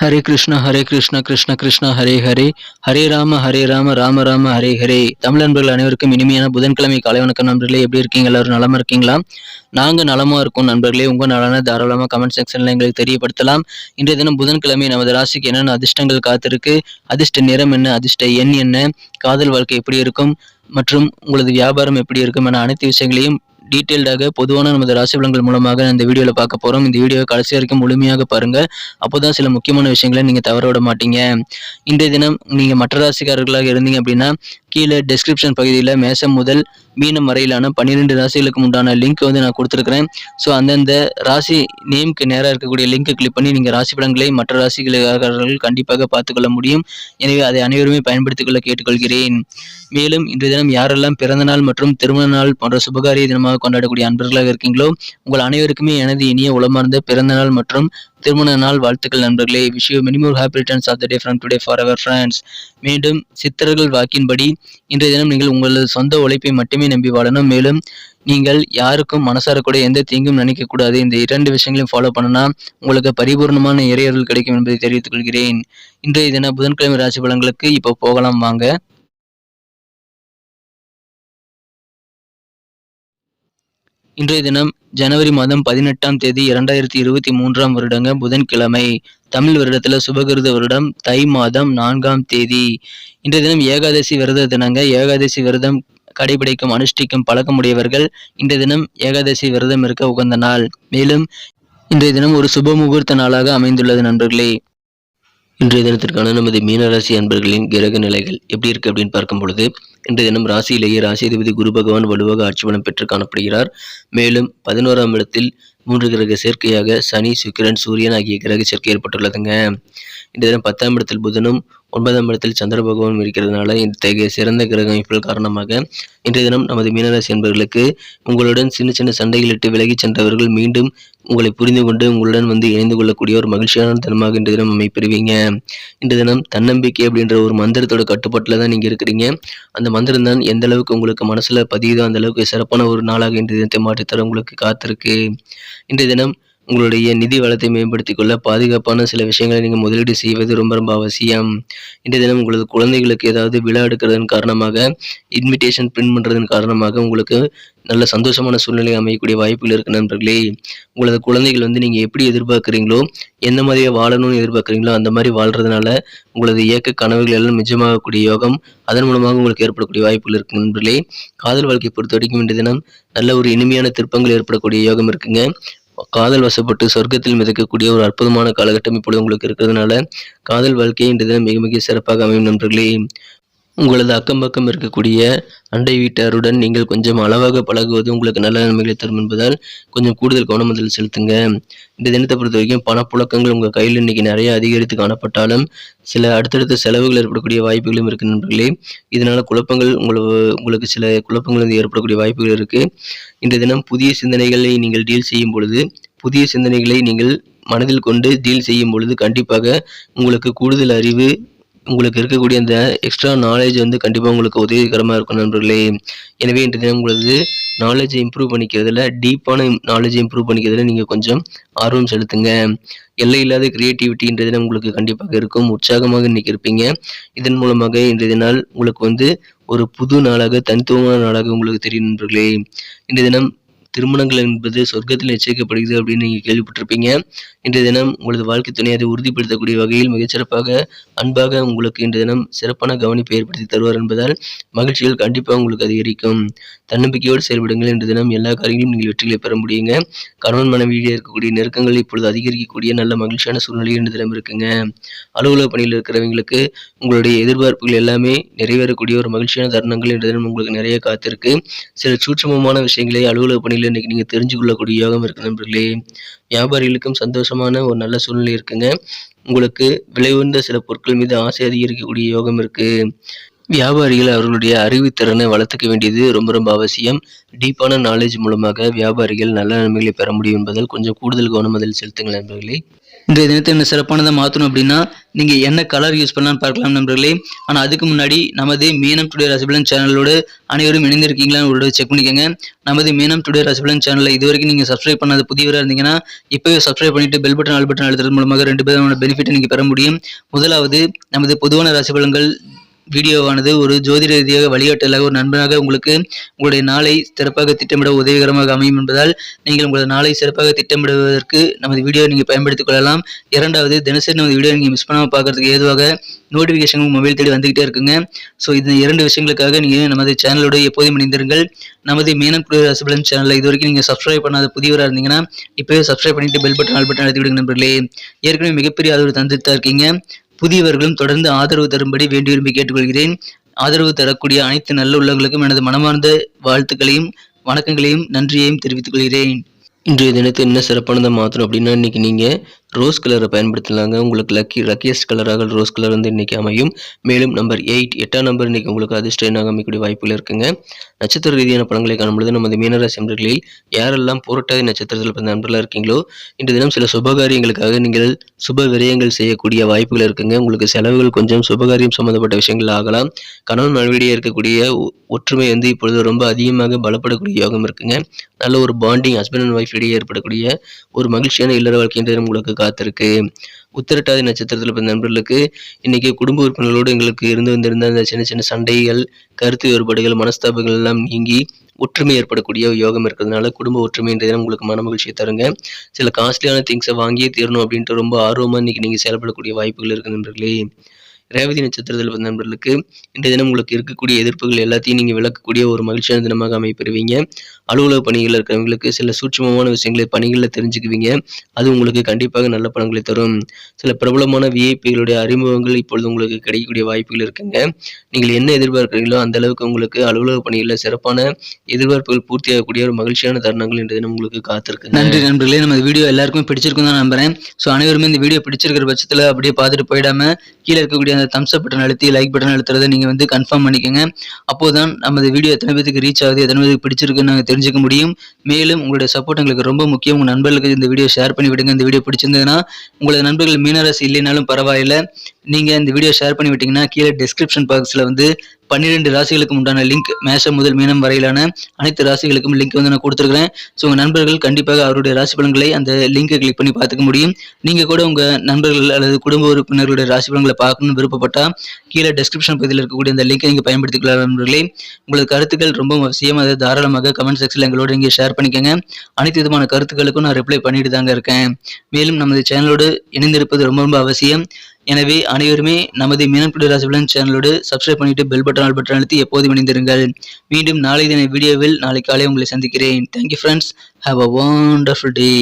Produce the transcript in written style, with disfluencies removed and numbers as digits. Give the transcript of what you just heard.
ஹரே கிருஷ்ணா கிருஷ்ண கிருஷ்ணா ஹரே ஹரே, ஹரே ராம ராம ராம ஹரே ஹரே. தமிழ் நண்பர்கள் அனைவருக்கும் இனிமையான புதன்கிழமை காலை வணக்கம் நண்பர்களே. எப்படி இருக்கீங்க? எல்லாரும் நலமா இருக்கீங்களா? நாங்க நலமா இருக்கோம் நண்பர்களே. உங்க நலனை தாராளமா கமெண்ட் செக்ஷன்ல எங்களுக்கு தெரியப்படுத்தலாம். இன்றைய தினம் புதன்கிழமை நமது ராசிக்கு என்னென்ன அதிர்ஷ்டங்கள் காத்திருக்கு, அதிர்ஷ்ட நிறம் என்ன, அதிர்ஷ்ட எண் என்ன, காதல் வாழ்க்கை எப்படி இருக்கும் மற்றும் உங்களது வியாபாரம் எப்படி இருக்கும் என அனைத்து விஷயங்களையும் டீட்டெயில்டாக பொதுவான நமது ராசி பலன்கள் மூலமாக இந்த வீடியோவில் பார்க்க போகிறோம். இந்த வீடியோவை கடைசி வரைக்கும் முழுமையாக பாருங்கள். அப்போதான் சில முக்கியமான விஷயங்களை நீங்கள் தவற விட மாட்டீங்க. இன்றைய தினம் நீங்கள் மற்ற ராசிக்காரர்களாக இருந்தீங்க அப்படின்னா கீழே டெஸ்கிரிப்ஷன் பகுதியில் மேசம் முதல் மீனம் வரையிலான 12 ராசிகளுக்கு உண்டான லிங்க் நான் கொடுத்துருக்கிறேன். ஸோ அந்தந்த ராசி நேமுக்கு நேராக இருக்கக்கூடிய லிங்கை கிளிக் பண்ணி நீங்கள் ராசி பலன்களை மற்ற ராசிக்காரர்கள் கண்டிப்பாக பார்த்துக்கொள்ள முடியும். எனவே அதை அனைவருமே பயன்படுத்திக் கொள்ள கேட்டுக்கொள்கிறேன். மேலும் இன்றைய தினம் யாரெல்லாம் பிறந்த நாள் மற்றும் திருமண நாள் போன்ற சுபகாரிய தினமாக கொண்டாடக்கூடிய அன்பர்களாக இருக்கீங்களோ உங்கள் அனைவருக்குமே எனது இனிய உளமார்ந்த பிறந்த நாள் மற்றும் திருமண நாள் வாழ்த்துக்கள் நண்பர்களே. Wish you many more happy returns of the day from today for our friends. மீண்டும் சித்தர்கள் வாக்கின்படி இன்றைய தினம் நீங்கள் உங்களது சொந்த உழைப்பை மட்டுமே நம்பி வாழணும். மேலும் நீங்கள் யாருக்கும் மனசார கூட எந்த தீங்கும் நினைக்கக்கூடாது. இந்த 2 விஷயங்களையும் ஃபாலோ பண்ணனா உங்களுக்கு பரிபூர்ணமான இறையர்கள் கிடைக்கும் என்பதை தெரிவித்துக் கொள்கிறேன். இன்றைய தின புதன்கிழமை ராசி பலன்களுக்கு இப்போ போகலாம் வாங்க. இன்றைய தினம் ஜனவரி மாதம் 18ஆம் தேதி 2023ஆம் வருடங்க புதன்கிழமை. தமிழ் வருடத்துல சுபகிருத வருடம் தை மாதம் 4ஆம் தேதி. இன்றைய தினம் ஏகாதசி விரத தினங்க. ஏகாதசி விரதம் கடைபிடிக்கும் அனுஷ்டிக்கும் பழக்கமுடையவர்கள் இன்றைய தினம் ஏகாதசி விரதம் இருக்க உகந்த நாள். மேலும் இன்றைய தினம் ஒரு சுப முகூர்த்த நாளாக அமைந்துள்ளது நண்பர்களே. இன்றைய தினத்திற்கான நமது மீனராசி அன்பர்களின் கிரக நிலைகள் எப்படி இருக்கு அப்படின்னு பார்க்கும் பொழுது இன்றைய தினம் ராசியிலேயே ராசிதிபதி குரு பகவான் வலுவாக ஆட்சி பலம் பெற்று காணப்படுகிறார். மேலும் 11ஆம் இடத்தில் 3 கிரக சேர்க்கையாக சனி, சுக்கிரன், சூரியன் ஆகிய கிரக சேர்க்கை ஏற்பட்டுள்ளதுங்க. இன்றைய தினம் 10ஆம் இடத்தில் புதனும் 9ஆம் இடத்தில் சந்திர பகவான் இருக்கிறதுனால இத்தகைய சிறந்த கிரக அமைப்புகள் காரணமாக இன்றைய தினம் நமது மீனராசி என்பவர்களுக்கு உங்களுடன் சின்ன சின்ன சண்டைகளிட்டு விலகி சென்றவர்கள் மீண்டும் உங்களை புரிந்து கொண்டு உங்களுடன் இணைந்து கொள்ளக்கூடிய ஒரு மகிழ்ச்சியான தினமாக இன்றைய தினம் அமைப்பெறுவீங்க. இன்றைய தினம் தன்னம்பிக்கை அப்படின்ற ஒரு மந்திரத்தோட கட்டுப்பாட்டில் தான் நீங்கள் இருக்கிறீங்க. அந்த மந்திரம் தான் எந்த அளவுக்கு உங்களுக்கு மனசுல பதியுதோ அந்த அளவுக்கு சிறப்பான ஒரு நாளாக இன்றைய தினத்தை மாற்றித்தர உங்களுக்கு காத்திருக்கு. இன்றைய தினம் உங்களுடைய நிதி வளத்தை மேம்படுத்திக் கொள்ள பாதுகாப்பான சில விஷயங்களை நீங்கள் முதலீடு செய்வது ரொம்ப ரொம்ப அவசியம். இன்றைய தினம் உங்களது குழந்தைகளுக்கு ஏதாவது விழா எடுக்கிறதன் காரணமாக இன்விடேஷன் பிரிண்ட் பண்ணுறதன் காரணமாக உங்களுக்கு நல்ல சந்தோஷமான சூழ்நிலை அமையக்கூடிய வாய்ப்புகள் இருக்கு நண்பர்களே. உங்களது குழந்தைகள் நீங்கள் எப்படி எதிர்பார்க்குறீங்களோ எந்த மாதிரியே வாழணும்னு எதிர்பார்க்குறீங்களோ அந்த மாதிரி வாழ்றதுனால உங்களது இயக்க கனவுகள் எல்லாம் நிஜமாகக்கூடிய யோகம் அதன் மூலமாக உங்களுக்கு ஏற்படக்கூடிய வாய்ப்புகள் இருக்கு நண்பர்களே. காதல் வாழ்க்கையை பொறுத்த வரைக்கும் இன்றைய தினம் நல்ல ஒரு இனிமையான திருப்பங்கள் ஏற்படக்கூடிய யோகம் இருக்குங்க. காதல் வசப்பட்டு சொர்க்கத்தில் மிதக்கக்கூடிய ஒரு அற்புதமான காலகட்டம் இப்பொழுது உங்களுக்கு இருக்கிறதுனால காதல் வாழ்க்கையை இன்றைய தினம் மிக மிக சிறப்பாக அமையும் நண்பர்களே. உங்களது அக்கம் பக்கம் இருக்கக்கூடிய அண்டை வீட்டாருடன் நீங்கள் கொஞ்சம் அளவாக பழகுவது உங்களுக்கு நல்ல நன்மைகளை தரும் என்பதால் கொஞ்சம் கூடுதல் கவனம் அதில் செலுத்துங்க. இந்த தினத்தை பொறுத்த வரைக்கும் பணப்புழக்கங்கள் உங்கள் கையில் இன்னைக்கு நிறைய அதிகரித்து காணப்பட்டாலும் சில அடுத்தடுத்த செலவுகள் ஏற்படக்கூடிய வாய்ப்புகளும் இருக்கு நண்பர்களே. இதனால குழப்பங்கள் உங்களுக்கு சில குழப்பங்கள் ஏற்படக்கூடிய வாய்ப்புகள் இருக்கு. இந்த தினம் புதிய சிந்தனைகளை நீங்கள் டீல் செய்யும் பொழுது புதிய சிந்தனைகளை நீங்கள் மனதில் கொண்டு டீல் செய்யும் பொழுது கண்டிப்பாக உங்களுக்கு கூடுதல் அறிவு உங்களுக்கு இருக்கக்கூடிய அந்த எக்ஸ்ட்ரா நாலேஜ் கண்டிப்பாக உங்களுக்கு உதவிகரமாக இருக்கும் நண்பர்களே. எனவே இன்றைய தினம் உங்களது நாலேஜை இம்ப்ரூவ் பண்ணிக்கிறதுல டீப்பான நாலேஜை இம்ப்ரூவ் பண்ணிக்கிறதுல நீங்கள் கொஞ்சம் ஆர்வம் செலுத்துங்க. எல்லை இல்லாத கிரியேட்டிவிட்டி இன்றைய தினம் உங்களுக்கு கண்டிப்பாக இருக்கும். உற்சாகமாக இன்னைக்கு இருப்பீங்க. இதன் மூலமாக இன்றைய நாள் உங்களுக்கு ஒரு புது நாளாக தனித்துவமான நாளாக உங்களுக்கு தெரியும் நண்பர்களே. இன்றைய தினம் திருமணங்கள் என்பது சொர்க்கத்தில் நிச்சயிக்கப்படுகிறது அப்படின்னு நீங்கள் கேள்விப்பட்டிருப்பீங்க. இன்றைய தினம் உங்களது வாழ்க்கை துணை அதை உறுதிப்படுத்தக்கூடிய வகையில் மிகச்சிறப்பாக அன்பாக உங்களுக்கு இன்றைய தினம் சிறப்பான கவனிப்பை ஏற்படுத்தி தருவார் என்பதால் மகிழ்ச்சிகள் கண்டிப்பாக உங்களுக்கு அதிகரிக்கும். தன்னம்பிக்கையோடு செயல்படுங்கள். இன்றைய தினம் எல்லா காரியங்களும் நீங்கள் வெற்றிகளை பெற முடியுங்க. கணவன் மனைவியிடையே இருக்கக்கூடிய நெருக்கங்கள் இப்பொழுது அதிகரிக்கக்கூடிய நல்ல மகிழ்ச்சியான சூழ்நிலை இன்றைய தினம் இருக்குங்க. அலுவலக பணியில் இருக்கிறவங்களுக்கு உங்களுடைய எதிர்பார்ப்புகள் எல்லாமே நிறைவேறக்கூடிய ஒரு மகிழ்ச்சியான தருணங்கள் இன்றைய தினம் உங்களுக்கு நிறைய காத்திருக்கு. சில சூட்சமமான விஷயங்களை அலுவலக பணியில் இன்னைக்கு நீங்கள் தெரிஞ்சு கொள்ளக்கூடிய யோகம் இருக்கு நண்பர்களே. வியாபாரிகளுக்கும் சந்தோஷமான ஒரு நல்ல சூழ்நிலை இருக்குங்க. உங்களுக்கு விலை உயர்ந்த சில பொருட்கள் மீது ஆசை அதிகரிக்கக்கூடிய யோகம் இருக்கு. வியாபாரிகள் அவர்களுடைய அறிவுத்திறனை வளர்த்துக்க வேண்டியது ரொம்ப ரொம்ப அவசியம். டீப்பான நாலேஜ் மூலமாக வியாபாரிகள் நல்ல நன்மைகளை பெற முடியும் என்பதால் கொஞ்சம் கூடுதல் கவனம் அதில் செலுத்துங்கள் நண்பர்களே. இன்றைய தினத்தை என்ன சிறப்பானதாக மாற்றணும் அப்படின்னா நீங்கள் என்ன கலர் யூஸ் பண்ணலாம்னு பார்க்கலாம் நண்பர்களே. ஆனால் அதுக்கு முன்னாடி நமது மீனம் டுடே ராசிபலன் சேனலோடு அனைவரும் இணைந்திருக்கீங்களான்னு ஒரு செக் பண்ணிக்கோங்க. நமது மீனம் டுடே ராசிபலன் சேனலில் இது வரைக்கும் நீங்கள் சப்ஸ்கிரைப் பண்ணாத புதியவராக இருந்தீங்கன்னா இப்போவே சப்ஸ்கிரைப் பண்ணிட்டு பெல் பட்டன் ஆல் பட்டன் அழுத்துறது மூலமாக 2 விதமான பெனிஃபிட்டை நீங்கள் பெற முடியும். முதலாவது, நமது பொதுவான ராசிபலன்கள் வீடியோவானது ஒரு ஜோதிட ரீதியாக வழிகாட்டலாக ஒரு நண்பனாக உங்களுக்கு உங்களுடைய நாளை சிறப்பாக திட்டமிட உதவிகரமாக அமையும் என்பதால் நீங்கள் உங்களது நாளை சிறப்பாக திட்டமிடுவதற்கு நமது வீடியோ நீங்கள் பயன்படுத்திக் கொள்ளலாம். இரண்டாவது, தினசரி நமது வீடியோ நீங்கள் மிஸ் பண்ணாமல் பார்க்கறதுக்கு ஏதுவாக நோட்டிஃபிகேஷன் மொபைல் தேடி வந்துகிட்டே இருக்குங்க. ஸோ இந்த 2 விஷயங்களுக்காக நீங்கள் நமது சேனலோடு எப்போதும் இணைந்திருங்கள். நமது மீனம் டுடே ராசிபலன் சேனலில் இது வரைக்கும் நீங்கள் சப்ஸ்கிரைப் பண்ணாத புதியவராக இருந்தீங்கன்னா இப்போவே சப்ஸ்கிரைப் பண்ணிட்டு பெல் பட்டன் ஆல் பட்டன் அழுத்தி விடுங்க நண்பர்களே. ஏற்கனவே மிகப்பெரிய ஆதரவு தந்துட்டு இருக்கீங்க. புதியவர்களும் தொடர்ந்து ஆதரவு தரும்படி வேண்டி விரும்பி கேட்டுக்கொள்கிறேன். ஆதரவு தரக்கூடிய அனைத்து நல்ல உள்ளங்களுக்கும் எனது மனமார்ந்த வாழ்த்துக்களையும் வணக்கங்களையும் நன்றியையும் தெரிவித்துக் கொள்கிறேன். இன்றைய தினத்தை என்ன சிறப்பானதாக மாற்றணும் அப்படின்னா இன்றைக்கி நீங்கள் ரோஸ் கலரை பயன்படுத்தலாங்க. உங்களுக்கு லக்கியஸ்ட் கலராக ரோஸ் கலர் வந்து இன்றைக்கி அமையும். மேலும் நம்பர் 8 நம்பர் இன்றைக்கி உங்களுக்கு அதிர்ஷ்ட எண்ணாக அமைக்கக்கூடிய வாய்ப்புகள் இருக்குங்க. நட்சத்திர ரீதியான பலன்களை காணும்பொழுது நமது மீனராசி நண்பர்களில் யாரெல்லாம் புரட்டாதி நட்சத்திரத்தில் பிறந்த நண்பர்களாக இருக்கீங்களோ இன்று தினம் சில சுபகாரியங்களுக்காக நீங்கள் சுப விரயங்கள் செய்யக்கூடிய வாய்ப்புகள் இருக்குங்க. உங்களுக்கு செலவுகள் கொஞ்சம் சுபகாரியம் சம்மந்தப்பட்ட விஷயங்கள் ஆகலாம். கணவன் மனைவியிடையே இருக்கக்கூடிய ஒற்றுமை வந்து இப்பொழுது ரொம்ப அதிகமாக பலப்படக்கூடிய யோகம் இருக்குங்க. நல்ல ஒரு பாண்டிங் ஹஸ்பண்ட் அண்ட் ஒய்ஃப் இடையே ஏற்படக்கூடிய ஒரு மகிழ்ச்சியான இல்லற வாழ்க்கை என்ற உங்களுக்கு காத்திருக்கு. உத்திரட்டாதி நட்சத்திரத்தில் பிறந்த நண்பர்களுக்கு இன்னைக்கு குடும்ப உறுப்பினர்களோடு எங்களுக்கு இருந்து வந்திருந்த அந்த சின்ன சின்ன சண்டைகள், கருத்து வேறுபாடுகள், மனஸ்தாபங்கள் எல்லாம் நீங்கி ஒற்றுமை ஏற்படக்கூடிய யோகம் இருக்கிறதுனால குடும்ப ஒற்றுமை என்ற தினம் உங்களுக்கு மன மகிழ்ச்சியை தருங்க. சில காஸ்ட்லியான திங்ஸை வாங்கியே தீரணும் அப்படின்ட்டு ரொம்ப ஆர்வமாக இன்னைக்கு நீங்கள் செயல்படக்கூடிய வாய்ப்புகள் இருக்கு நண்பர்களே. ரேவதி நட்சத்திரத்தில் பிறந்த நண்பர்களுக்கு இன்றைய தினம் உங்களுக்கு இருக்கக்கூடிய எதிர்ப்புகள் எல்லாத்தையும் நீங்கள் விளக்கக்கூடிய ஒரு மகிழ்ச்சியான தினமாக அமைப்பெறுவீங்க. அலுவலக பணிகளில் இருக்கிறவங்களுக்கு சில சூட்சமமான விஷயங்களை பணிகளில் தெரிஞ்சுக்குவீங்க. அது உங்களுக்கு கண்டிப்பாக நல்ல பலன்களை தரும். சில பிரபலமான விஐபிகளுடைய அறிமுகங்கள் இப்பொழுது உங்களுக்கு கிடைக்கக்கூடிய வாய்ப்புகள் இருக்குங்க. நீங்கள் என்ன எதிர்பார்க்குறீங்களோ அந்த அளவுக்கு உங்களுக்கு அலுவலக பணிகளில் சிறப்பான எதிர்பார்ப்புகள் பூர்த்தியாகக்கூடிய ஒரு மகிழ்ச்சியான தருணங்கள் இன்றைய தினம் உங்களுக்கு காத்திருக்கு. நன்றி நண்பர்களே. நம்ம வீடியோ எல்லாருக்குமே பிடிச்சிருக்கும் தான் நம்புறேன். ஸோ அனைவருமே இந்த வீடியோ பிடிச்சிருக்கிற பட்சத்தில் அப்படியே பார்த்துட்டு போயிடாம கீழே இருக்கக்கூடிய அந்த தம்ஸ் அப் பட்டன் அழுத்தி லைக் பட்டன் அழுத்துறதை நீங்கள் வந்து கன்ஃபார்ம் பண்ணிக்கோங்க. அப்போதான் நமது வீடியோ எத்தனை பேருக்கு ரீச் ஆகுது, எத்தனை பேருக்கு பிடிச்சிருக்குன்னு நாங்கள் தெரிஞ்சுக்க முடியும். மேலும் உங்களுடைய சப்போர்ட் எங்களுக்கு ரொம்ப முக்கியம். உங்கள் நண்பர்களுக்கு இந்த வீடியோ ஷேர் பண்ணி விடுங்க. இந்த வீடியோ பிடிச்சிருந்ததுன்னா உங்களது நண்பர்கள் மீனராசி இல்லைனாலும் பரவாயில்லை, நீங்கள் இந்த வீடியோ ஷேர் பண்ணி விட்டீங்கன்னா கீழே டிஸ்கிரிப்ஷன் பாக்ஸில் வந்து 12 ராசிகளுக்கு உண்டான லிங்க், மேஷம் முதல் மீனம் வரையிலான அனைத்து ராசிகளுக்கும் லிங்க் வந்து நான் கொடுத்துருக்கிறேன். ஸோ உங்கள் நண்பர்கள் கண்டிப்பாக அவருடைய ராசி பலன்களை அந்த லிங்கை கிளிக் பண்ணி பார்த்துக்க முடியும். நீங்கள் கூட உங்கள் நண்பர்கள் அல்லது குடும்ப உறுப்பினர்களுடைய ராசி பலன்களை பார்க்கணும்னு விருப்பப்பட்டால் கீழே டிஸ்கிரிப்ஷன் பகுதியில் இருக்கக்கூடிய அந்த லிங்கை நீங்கள் பயன்படுத்திக்கலாம் நண்பர்களே. உங்களது கருத்துக்கள் ரொம்ப அவசியம். அதை தாராளமாக கமெண்ட் செக்ஷனில் எங்களோட நீங்கள் ஷேர் பண்ணிக்கோங்க. அனைத்து விதமான கருத்துக்களுக்கும் நான் ரிப்ளை பண்ணிட்டு தாங்க இருக்கேன். மேலும் நமது சேனலோடு இணைந்திருப்பது ரொம்ப ரொம்ப அவசியம். எனவே அனைவருமே நமது மீனம் டுடே ராசிபலன் சேனலோடு சப்ஸ்கிரைப் பண்ணிட்டு பெல் பட்டன் ஆல் பட்டன் அழுத்தி எப்போதும் இணைந்திருங்கள். மீண்டும் நாளை தின வீடியோவில் நாளை காலை உங்களை சந்திக்கிறேன். Thank you friends. Have a wonderful day.